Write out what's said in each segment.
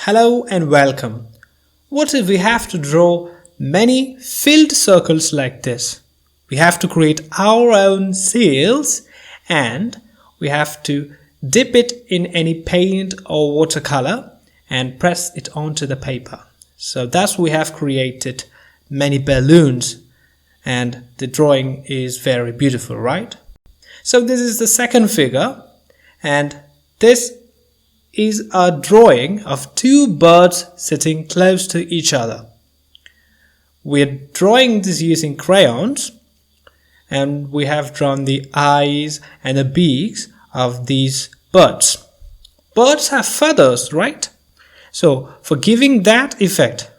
Hello and welcome. What if we have to draw many filled circles like this? We have to create our own sails and we have to dip it in any paint or watercolor and press it onto the paper. So thus we have created many balloons and the drawing is very beautiful, right? So this is the second figure and this is a drawing of two birds sitting close to each other. We're drawing this using crayons and we have drawn the eyes and the beaks of these birds. Birds have feathers, right? So for giving that effect,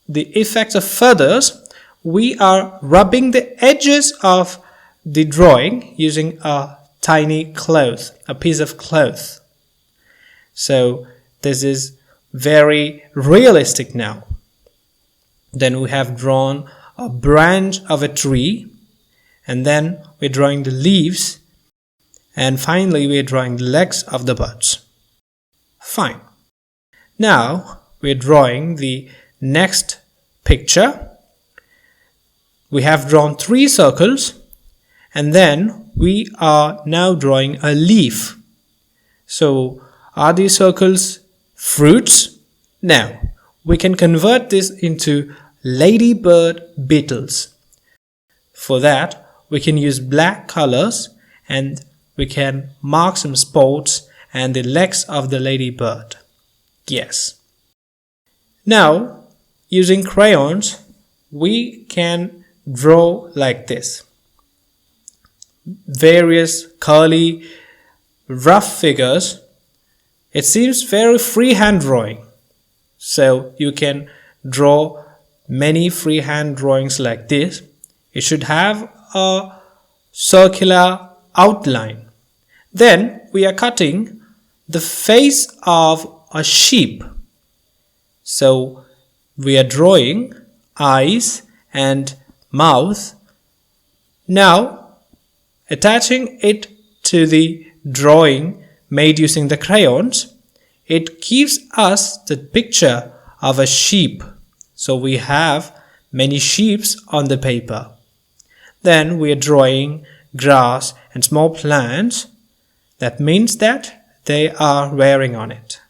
the effect of feathers, we are rubbing the edges of the drawing using a tiny cloth, a piece of cloth. So this is very realistic now. Then we have drawn a branch of a tree and then we're drawing the leaves and finally we're drawing the legs of the birds. Fine. Now we're drawing the next picture. We have drawn 3 circles and then we are now drawing a leaf. So are these circles fruits? Now, we can convert this into ladybird beetles. For that, we can use black colors and we can mark some spots and the legs of the ladybird. Yes. Now, using crayons, we can draw like this. Various curly, rough figures. It seems very freehand drawing, so you can draw many freehand drawings like this. It should have a circular outline. Then we are cutting the face of a sheep. So we are drawing eyes and mouth. Now attaching it to the drawing made using the crayons, it gives us the picture of a sheep. So we have many sheeps on the paper. Then we are drawing grass and small plants. That means that they are wearing on it.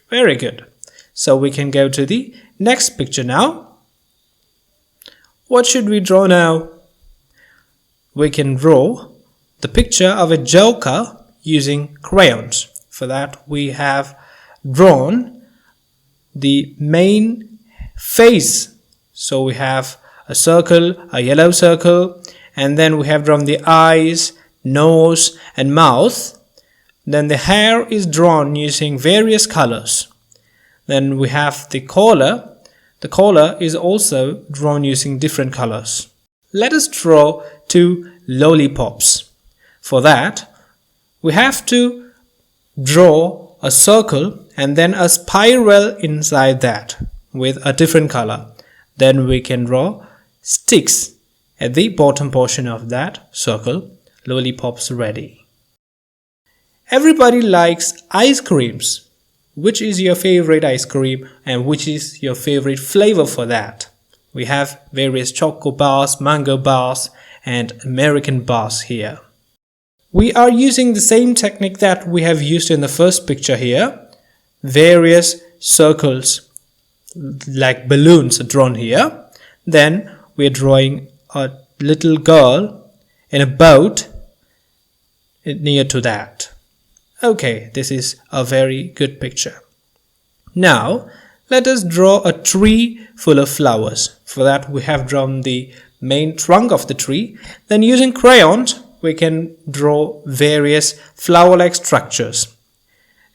Very good. So we can go to the next picture now. What should we draw now? We can draw the picture of a joker using crayons. For that we have drawn the main face. So we have a circle, a yellow circle, and then we have drawn the eyes, nose and mouth. Then the hair is drawn using various colors. Then we have the collar. The collar is also drawn using different colors. Let us draw 2 lollipops. For that, we have to draw a circle and then a spiral inside that with a different color. Then we can draw sticks at the bottom portion of that circle. Lollipops ready. Everybody likes ice creams. Which is your favorite ice cream and which is your favorite flavor for that? We have various choco bars, mango bars and American bars here. We are using the same technique that we have used in the first picture here. Various circles like balloons are drawn here. Then we are drawing a little girl in a boat near to that. Okay, this is a very good picture. Now, let us draw a tree full of flowers. For that, we have drawn the main trunk of the tree. Then using crayons, we can draw various flower-like structures.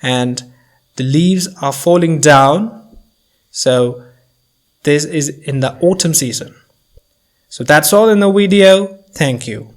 And the leaves are falling down. So this is in the autumn season. So that's all in the video. Thank you.